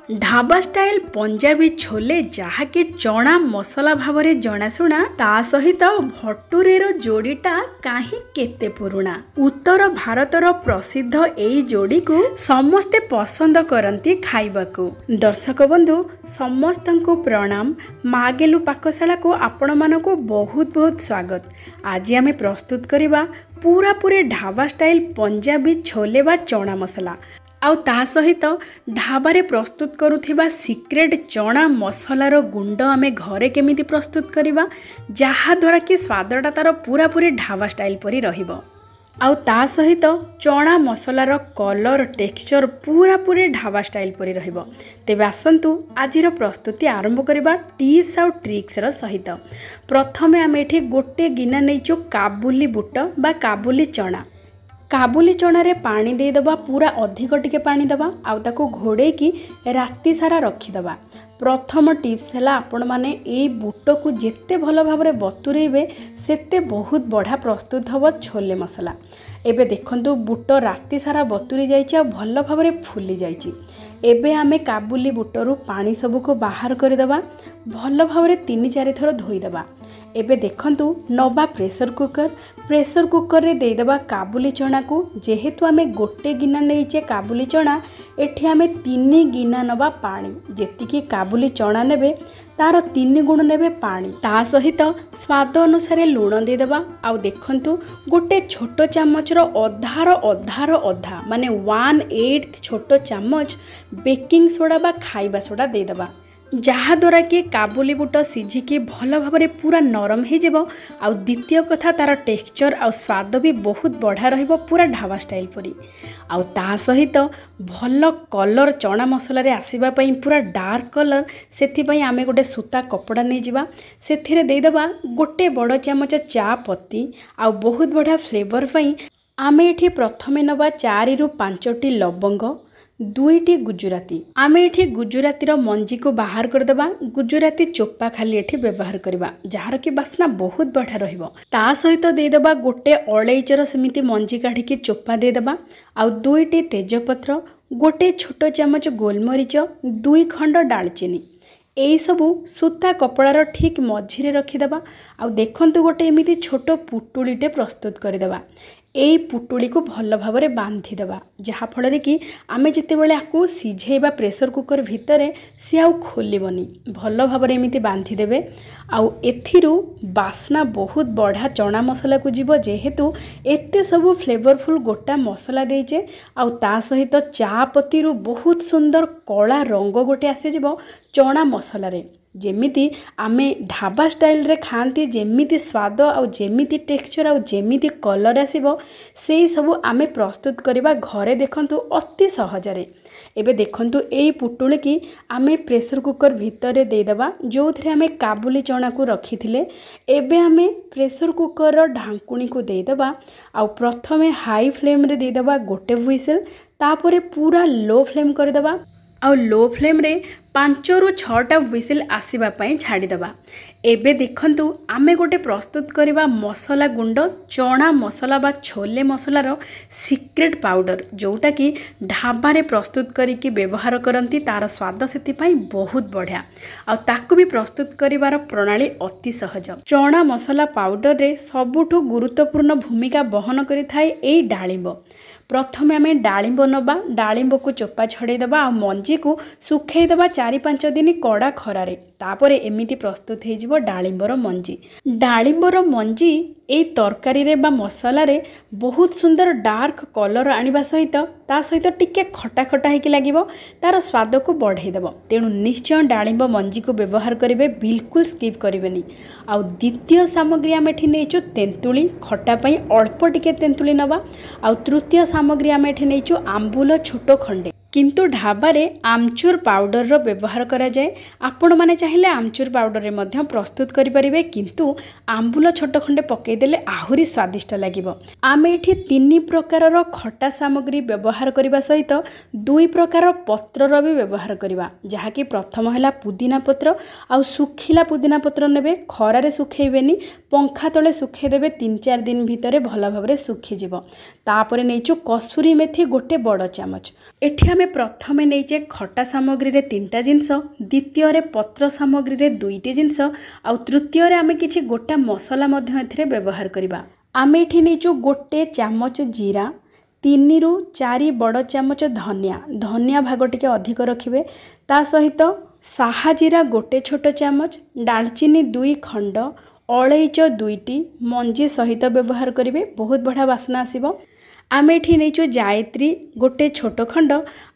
Dhaba style Punjabi chole जहाँकि चना मसला भाव में जनाशुना ता सहित भटुरेर जोड़ीटा कहीं केते पुरुणा। उत्तर भारतर प्रसिद्ध एई जोड़ी को समस्ते पसंद करती खाइबाकू। दर्शक बंधु समस्त को प्रणाम। मागेलु पाकशाला को आपण मानक बहुत बहुत स्वागत। आज आम प्रस्तुत करवा पूरा पूरी ढाबा स्टाइल पंजाबी छोले बा चना मसला आउ ता सहित ढाबारे प्रस्तुत करुथिबा सिक्रेट चना मसलार गुंड आमे घरे केमिति प्रस्तुत करिबा जहा द्वारा कि स्वादटा तार पूरा पूरी ढाबा स्टाइल परी रहिबो। आउ ता सहित चना मसलार कलर टेक्सचर पूरा पूरी ढाबा स्टाइल परी रहिबो। तेबे आसंतु आजिर प्रस्तुति आरंभ करिबा टिप्स आउ ट्रिक्स र सहित। प्रथमे आमे एठी गोटे गिना नैचु काबुली बुट बा काबुली चना। काबुली चणारे पानी देदबा पूरा अधिक टिके पानी दबा आउ ताको घोड़े की राति सारा रखीदबा। प्रथम टिप्स है आपण माने ए बुट को जेते भल भाव में बतुरेबे सेते बहुत बढ़िया प्रस्तुत हम छोले मसला। एबे देखंतु बुट राति सारा बतुरी जाइछि आ भल भाव में फुली जाइछि। एबे आमे काबुली बुटरू पानी सबू को बाहर करदेबा भल भाव में 3-4 थर धोईदेबा। एबे देखंतु नवा प्रेशर कुकर रे देदेबा काबुली चना को। जेहेतु आमे गोटे गिना नहींचे काबुली चना एठी आमे 3 गिना नवा पानी जेतिकी काबुली चना नेबे तार 3 गुण नेबे पानी। ता सहित स्वाद अनुसार लुण देदेबा। आउ देखंतु गोटे छोट चामच रो अधा माने 1/8 छोट चामच बेकिंग सोडा बा खाइबा सोडा देदेबा जहाद्वारा कि काबुली बुट सिझिकी भल भाव में पूरा नरम हो। आउ द्वितीय कथा तार टेक्सचर आउ स्वाद भी बहुत बढ़िया रहिबो पूरा ढाबा स्टाइल परी। आउ ता सहित भल कलर चना मसला रे आसीबा पई पूरा डार्क कलर सेथिपई आमे गोटे सूता कपड़ा नहीं जिबा सेथिरे देदेबा गोटे बड़ चामच चा पत्ती। आउ बहुत बढ़िया फ्लेवर पई आमे एठी प्रथमे नबा 4 ରୁ 5टी लवंग 2टी गुजराती। आमे एठी गुजराती रो मंजी को बाहर करदेबा। गुजराती चोपा खाली एठी व्यवहार करबा जार की बास्ना बहुत बढ़िया रहिबो। ता सहित देदेबा गोटे अळैचर सेमिति मंजी काढी के चोपा देदेबा। आउ 2टी तेजपत्र गोटे छोट चामच गोलमरीच 2 खंड डालचीनी एई सबू सूता कपड़ार ठीक मझिरे रखीदेबा। आउ देखंतु गोटे एमिति छोट पुटुळीटे प्रस्तुत करदेबा। एई पुटुड़ी को भल भाव में बांधी देबा जहा फल कि आमे जिते बेले आकु सिझेबा प्रेशर कुकर भितरे सी आउ खोलिबनी भल भाव में एमिति बांधी देबे। आउ एथिरु बास्ना बहुत बढ़िया चना मसला को जीव जेहेतु एते सबु फ्लेवरफुल गोटा मसला देइचे। आउ ता सहित चा पत्ती रु बहुत सुंदर कला रंग गोटे आसी जीव चना मसला रे। जेमिति आमे ढाबा स्टाइल रे खाती जेमिति स्वाद आउ जेमिति टेक्सचर आउ जेमिति कलर आसीबो सेई सबु आमे प्रस्तुत करिबा घरे। देखंतु अति सहजरे। एबे देखंतु एई पुटुळी की आमे प्रेशर कुकर भितरे देदेबा जोथरे आमे काबुली चना को रखिथिले। एबे आमे प्रेशर कुकर रो ढांकुणी को देदेबा। आउ प्रथमे हाई फ्लेम रे देदेबा गोटे हुइसेल तापरे पूरा लो फ्लेम करदेबा। आउ लो फ्लेम रे 5 ରୁ 6टा हुइसेल आसीबा पई छाड़ी देबा। एबे देखंतु आमे गोटे प्रस्तुत करिबा मसला गुंड चना मसला बा छोले मसलार सिक्रेट पाउडर जोटा कि ढाबा रे प्रस्तुत करिकी व्यवहार करंती तार स्वाद सेति पई बहुत बढ़िया। आ ताकू भी प्रस्तुत करिवार प्रणाली अति सहज। चना मसला पाउडर रे सबुठु गुरुत्वपूर्ण भूमिका बहन करि थाए एई डाळिंब। प्रथमे आमे डाळिंब नबा डाळिंब को चोपा छड़े देबा आ मंजी को सुखै देबा 4-5 दिन कड़ा खरारे। तापरे एमिति प्रस्तुत हे जिवो डाळिंबर मंजी। डाळिंबर मंजी एई तरकारी रे बा मसला रे बहुत सुंदर डार्क कलर आनिबा सहित ता सहित टिके खटा खटा हेकी लागिबो तार स्वाद को बढ़ाई देबो। तेणु निश्चय डाळिंब मंजी को व्यवहार करिवे बिल्कुल स्किप करिवेनी। आउ द्वितीय सामग्री आमे एठी नेचु तेंतुली खटा पई अल्प टिके तेंतुली नबा। आउ तृतीय सामग्री आमे एठी नेचु आंबुल छोट खंडे किंतु ढाबा रे आमचूर पाउडर रो व्यवहार करा जाए। आपण माने चाहिए आमचूर पाउडर रे मध्य प्रस्तुत करि परिबे किंतु आंबुल छोट खंडे पकई देले आहुरी स्वादिष्ट लागिबो। आमे एठी 3 प्रकार रो खटा सामग्री व्यवहार करबा सहित 2 प्रकार पत्र रो भी व्यवहार करबा जहा कि प्रथम हैला पुदीना पत्र। आउ सुखिला पुदीना पत्र नेबे खरारे सुखैबेनी पंखा तले सुखै देबे 3-4 दिन भितरे भल भाबरे सुखि जिवो। तापरे नेचु कसूरी मेथी गोटे बड़ चामच। एठी आमे आमे प्रथमे नहींचे खटा सामग्री रे 3टा जिनस, द्वितीय रे पत्र सामग्री रे 2टी जिनस, आउ तृतीय रे आमे किछि गोटा मसला मध्य एथिरे व्यवहार करिबा। आमे एठी नहींचु गोटे चामच जीरा, 3 रु 4 बड़ चामच धनिया भाग टिके अधिक रखिबे। ता सहित साहा जीरा गोटे छोट चामच, डालचीनी 2 खंड, अलैच 2टी मंजी सहित व्यवहार करिवे, बहुत बढ़िया बास्ना आसीबो। आमे एठी नहींचु जायत्री गोटे छोट खंड,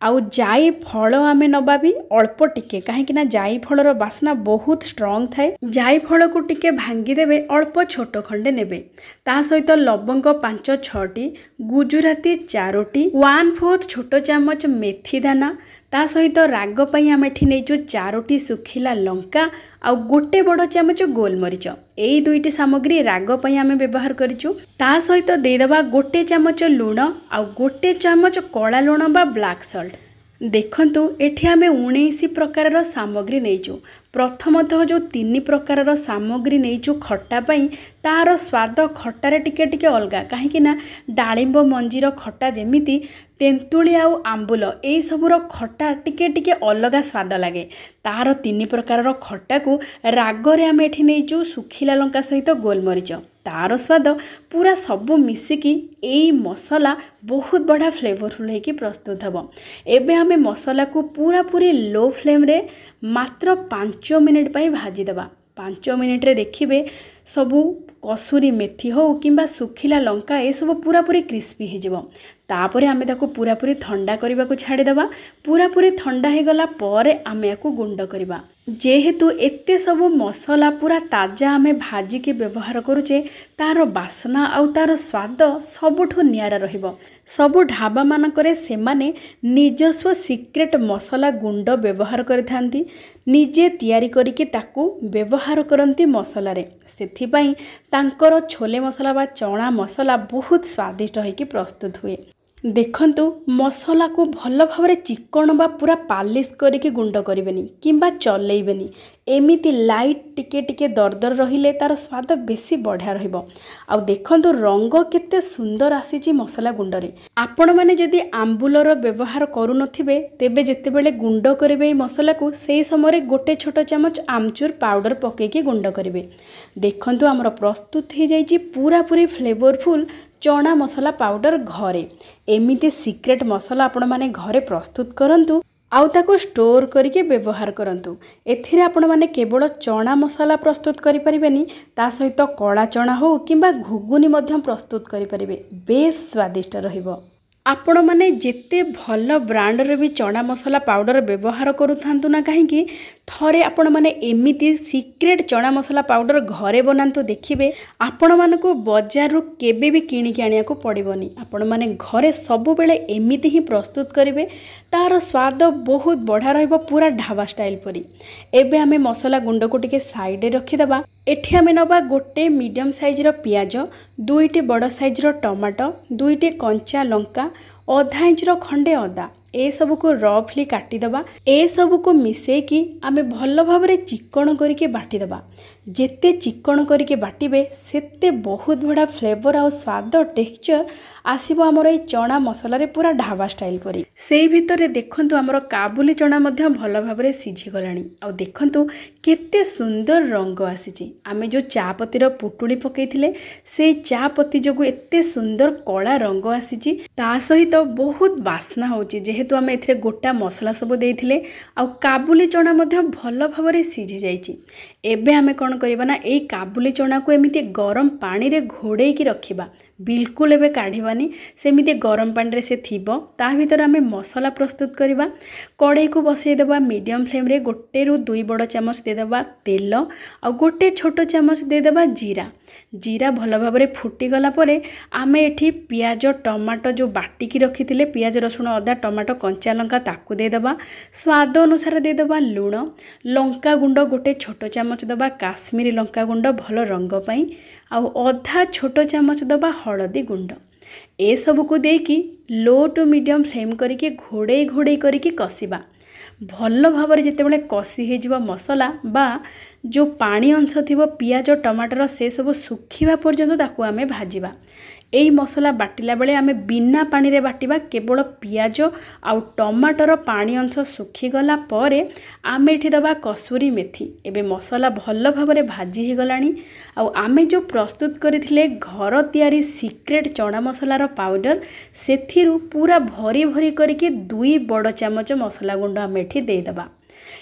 आउ जाई फल आमे नबा भी अल्प टिके, कहीं ना जाई फलर बास्ना बहुत स्ट्रॉन्ग थाए। जाई फल को टिके भांगी देबे, अल्प छोट खंडे नेबे। ता सहित लवंग 5-6टी, गुजुराती 4टी, 1/4 छोट चामच मेथी दाना, ता सहित राग पई आमे एठी नहींचु 4टी सुखिला लंका, आउ गोटे बड़ चामच गोलमरीच। एई 2टी सामग्री राग पई आमे व्यवहार करिचु। ता सहित देदबा गोटे चामच लूण, आउ गोटे चामच कला लूण बा ब्लैक सॉल्ट। देखंतु एठी आमे 19 प्रकार सामग्री नहींचु। प्रथमतः जो 3 प्रकार सामग्री नहींचु खट्टा पई, तार स्वाद खट्टारे टिके टिके अलगा, कहीं ना डालिंब मंजीर खट्टा जेमिति तेंतुली आउ आंबुल एई सबुर खट्टा टिके टिके अलगा स्वाद लागे। तार 3 प्रकार खट्टा को रागरे आमे एठी नहींचु सुखिला लंका सहित गोलमरीच। तार स्वाद पूरा सबू मिसिकी एई मसला बहुत बड़ा फ्लेवरफुल होगी प्रस्तुत हम। एबे आमे मसला को पूरा पूरी लो फ्लेम रे मात्र 5 मिनिट पई भाजी देबा। 5 मिनिट रे देखिबे सबू कसुरी मेथी हो किंबा सुखिला लंका ए सब पूरा पूरी क्रिस्पी हो जिवो। तापरे आमे ताको पूरा पूरी ठंडा करबा को छाड़ी देबा। पूरा पूरी ठंडा हे गला परे आमे याकू गुंड करबा। जेहेतु एते सब मसला पूरा ताजा आमे भाजी के व्यवहार करूचे, तार बास्ना आउ तार स्वाद सबुठु नियारा रहिबो। सबु ढाबा मानकरे सेमाने निजस्व सिक्रेट मसला गुंड व्यवहार करथांती, निजे तैयारी करिके ताकू व्यवहार करंती मसला रे। सेथिपाई तांकर छोले मसला बा चना मसला बहुत स्वादिष्ट होइकी प्रस्तुत हुए। देखंतु मसला को भल भाव चिकन बा पूरा पालिश करिके गुंड करिवेनी किंबा चलेइबेनी। एमिति लाइट टिके टिके दरदर रहिले तार स्वाद बेसी बढ़िया रहिबो। आउ देखंतु रंग केते सुंदर आसीची मसला गुंडरे। आपण माने जदि आंबुलर व्यवहार करू नथिबे, तेबे जेतेबेले गुंड करिवे मसला को सेई समय गोटे छोट चामच आमचूर पाउडर पकेकी गुंड करिवे। देखंतु हमर प्रस्तुत हो जाइची पूरा पूरी फ्लेवरफुल चना मसला पाउडर घरे। एमिति सिक्रेट मसला आपण माने घरे प्रस्तुत करंतु, आउ ताको स्टोर करके व्यवहार करंतु। एथिरे आपण माने केवल चना मसला प्रस्तुत करि परिबेनी, ता सहित कड़ा चना हो किंबा घुगुनी मध्यम प्रस्तुत करि परिबे। बेस स्वादिष्ट रहिबो। आपण माने जेते भल ब्रांडर भी चना मसला पाउडर व्यवहार करूथांतु ना कहीं, थरे आपण माने एमिति सिक्रेट चना मसला पाउडर घरे बनांतु, देखिबे आपण मानकु बाजार रु केबे भी किनिके आनिया को पड़िबोनी। आपण माने घरे सबु बेले एमिति ही प्रस्तुत करिवे, तार स्वाद बहुत बढ़िया रहिबो, पूरा ढाबा स्टाइल परी। एबे हमें मसला गुंड को टिके साइड रे रखि देबा। एठी हमें नबा गोटे मीडियम साइज रो पियाज, 2टी बड़ साइज रो टमाटो, 2टी कंचा लंका, आधा इंच रो खंडे अदा, ए सब को रफली काटी दबा। ए सब को मिसे कि आमे भल भाबरे चिकन करके बाटी दबा। जेते चिकन करके बाटिबे सेते बहुत बड़ा फ्लेवर आ स्वाद टेक्सचर आसीबो हमर ए चना मसला रे पूरा ढाबा स्टाइल परी। सेई भितरे देखंतु हमर काबुली चना मध्य भल भाबरे सिझी गलानी। आ देखंतु केते सुंदर रंग आसीची। आमे जो चापत्ती रो पुटुली पकेइथिले से चापत्ती जोगु एते सुंदर कला रंग आसीची। ता सहित बहुत बास्ना होची, जेहेतु आमे एथिरे गोटा मसला सब देइथिले आ काबुली चना मध्य भल भाबरे सिझी जाईची। एबे आमे कोन करिबा ना, एई काबुली चना को एमिति गरम पानी रे घोड़े की रखिबा। बिल्कुल एबे काढ़ीबानी, सेमिति गरम पानी रे से थिबो। ता भीतर आमे मसला प्रस्तुत करिबा। कड़ाई को बसई देबा मीडियम फ्लेम रे। 1 रु 2 बड़ चामच दे देबा तेल, आ गोटे छोट चामच दे देबा जीरा। जीरा भल भाबरे फुटी गला परे आमे एठी पियाज टमाटो जो बाटी की रखिथिले, पियाज रसुण अदा टमाटो कंचा लंका ताकू दे देबा। स्वाद अनुसार दे देबा लूण, लंका गुंड गोटे छोट चामच दबा काश्मीरी लंका गुंड भल रंग पई, आउ अधा छोट चामच दबा हळदी गुंड। ए सब को देकी लो टू मीडियम फ्लेम करके घोड़े घोड़े करके कसिबा। भल भाव जितेबाला कषि हो मसला बा जो पानी अंश थी पियाज टमाटर से सब सुखिबा पर्यंत ताकू आमे भाजिबा। एई मसला बाटिला बेले आमे बिना पानी रे बाटिबा केवल पियाज आउ टमाटर पानी अंश सुखीगला परे आमे एठी दबा कसूरी मेथी। एबे मसला भल भाबरे भाजी ही गलानी। आउ आमे जो प्रस्तुत करथिले घर तयारी सीक्रेट चना मसलार पाउडर सेथिरु पूरा भरी भरी करके 2 बड़ चामच मसला गुंड आमे एठी दे दबा।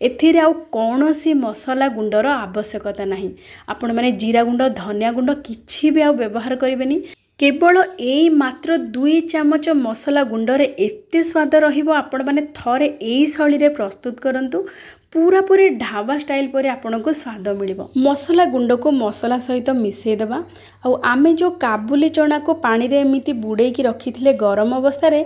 एथिरे आउ कौनसी मसला गुंडर आवश्यकता नहीं। आपण माने जीरा गुंड धनिया गुंड किछि भी आउ व्यवहार करिवेनी। केवल एई मात्र 2 चामच मसला गुंडरे एते स्वाद रहिबो। आपण माने थरे एई शैली रे प्रस्तुत करंतु पूरा पूरी ढाबा स्टाइल पर आपन को स्वाद मिलिबो। मसला गुंड को मसला सहित मिसई देबा। आउ आमे जो काबुली चना को पानी रे एमिति बुड़े की रखिथिले गरम अवस्था रे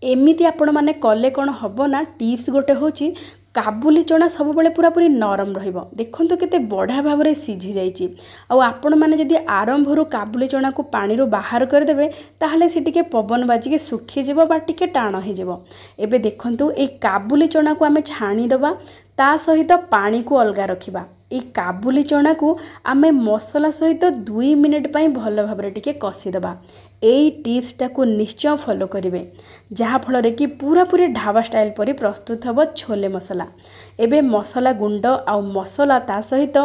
एमिति आपण माने कले कोन हबो ना। टिप्स गोटे होची काबुली चना सब बेले पूरा पूरी नरम रहिबो। देखंतु केते बढ़िया भाव रे सिझी जाईची। आउ आपण माने जदी आरंभरू काबुली चना को पानी रो बाहर कर देबे ताहले से टिके पवन बाजी के सुखी जिवो बा टिके टाण हे जिवो। एबे देखंतु ए काबुली चना को आमे छाणी दबा ता सहित पानी को अलगा रखिबा। ए काबुली चना को आमे मसला सहित 2 मिनिट पई भल भाव रे टिके कसी दबा। एई टिप्स टा को निश्चय फॉलो करिवे जहा फल रे कि पूरा पूरी ढाबा स्टाइल परी प्रस्तुत हबो छोले मसला। एबे मसला गुंड आउ मसला ता सहित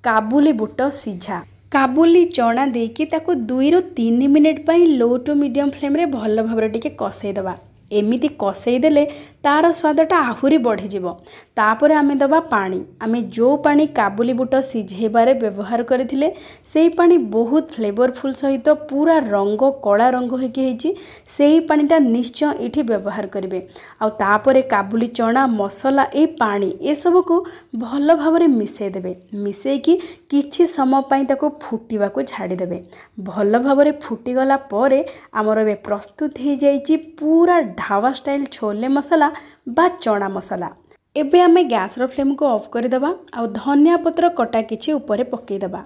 काबुली बुट सिझा काबुली चना देकी ताको 2 ରୁ 3 मिनिट पई लो टू मीडियम फ्लेम रे भल भाव रे टिके कसेई दबा। एमिति कसेई देले तार स्वादटा आहुरी बढ़ी जिवो। तापरे आमे दबा पानी। आमे जो पानी काबुली बुट सिझेबारे व्यवहार करथिले सेई पानी बहुत फ्लेवरफुल सहित पूरा रंग कला रंग होइकी हेची। सेई पानीटा निश्चय इठी व्यवहार करिवे। आउ तापरे काबुली चना मसला ए पानी ए सब को भल भावरे मिसई देबे। मिसई की किछि समय पई ताको फुटिबा को छाडी देबे। भल भावरे फुटी गला परे हमर बे प्रस्तुत हे जाईची पूरा ढाबा स्टाइल छोले मसला बा चना मसला। एबे आमे गैस रो फ्लेम को ऑफ कर देबा। आउ धनिया पत्र कटा किछि ऊपर पकई देबा।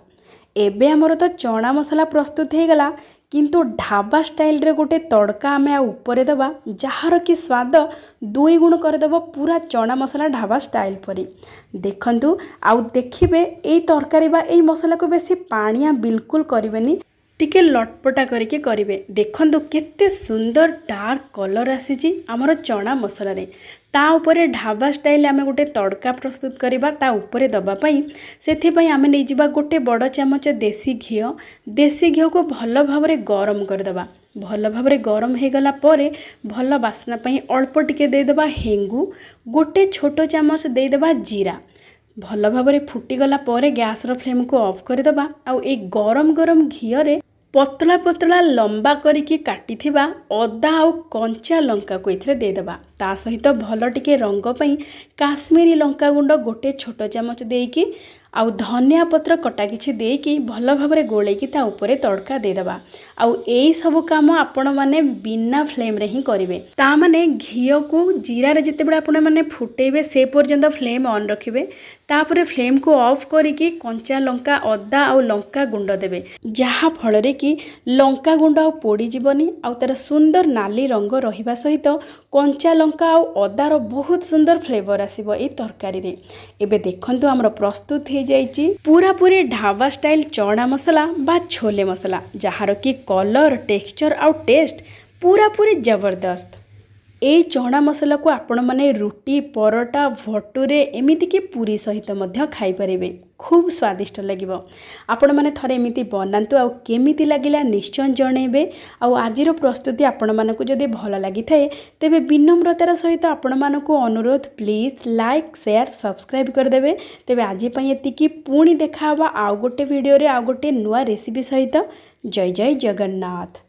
एबे हमर तो चना मसला प्रस्तुत हे गला। किंतु ढाबा स्टाइल रे गोटे तड़का आमे आ ऊपर देबा जहार कि स्वाद 2 गुण कर देबो पूरा चना मसला ढाबा स्टाइल परी। देखंतु आउ देखिबे एई तरकारी बा एई मसला को बेसी पानिया बिल्कुल करिवेनी। टिके लटपटा करके करिवे। देखंतु केते सुंदर डार्क कलर आसीची हमर चना मसला रे। ता ऊपर ढाबा स्टाइल आमे गोटे तड़का प्रस्तुत करिबा। ता ऊपर दबा पई सेथि पई आमे नै जिबा गोटे बड़ चामच देसी घियो। देसी घियो को भल भावरे गरम कर दबा। भल भावरे गरम हे गला परे भल बासना पई अल्प टिके दे दबा हेंगु। गोटे छोटो चामच दे दबा जीरा। भल भावरे फुटी गला परे गैस रो फ्लेम को ऑफ कर दबा। आउ ए गरम गरम घियो रे पतला पतला लंबा करिकी काटिथिबा अदा आउ कंचा लंका को इथरे दे दबा। ता सहित भल टिके रंग पई काश्मीरी लंका गुंड गोटे छोटो चामच देकी आउ धनिया पत्र कटा किछि देकी भल भावरे गोलेकी ता ऊपर तड़का दे दबा। आउ एई सब काम आपण माने बिना फ्लेम रे ही करिवे। ता माने घियो को जीरा रे जते बडा आपण माने फुटेबे से पर्यंत फ्लेम ऑन रखिबे। तापरे फ्लेम को ऑफ करिकी कंचा लंका अदा आउ लंका गुंड देबे जहा फल रे कि लंका गुंड आउ पोड़ी जीवनी। आउ तार सुंदर नाली रंग रहिबा सहित कंचा लंका आउ अदार बहुत सुंदर फ्लेवर आसीबो ए तरकारी रे। एबे देखंतु हमर प्रस्तुत हे जाईची पूरा पूरी ढाबा स्टाइल चना मसला बा छोले मसला जहार कि कलर टेक्सचर आउ टेस्ट पूरा पूरी जबरदस्त। ए चना मसला को आपण माने रुटी परोटा भटुरे एमिति के पूरी सहित मध्य खाई परिबे। खूब स्वादिष्ट लागिबो। आपण माने थरे एमिति बनांतु आउ केमिति लागिला निश्चय जणेबे। आउ आजिरो प्रस्तुति आपण मानकु जदि भल लागि थाए तेबे विनम्रतार सहित आपण मानकु अनुरोध प्लीज लाइक शेयर सब्सक्राइब कर देबे। तेबे आजि पई एतिकी पुणी देखाबा आउ गोटे वीडियो रे आउ गोटे नुवा रेसिपी सहित। जय जय जगन्नाथ।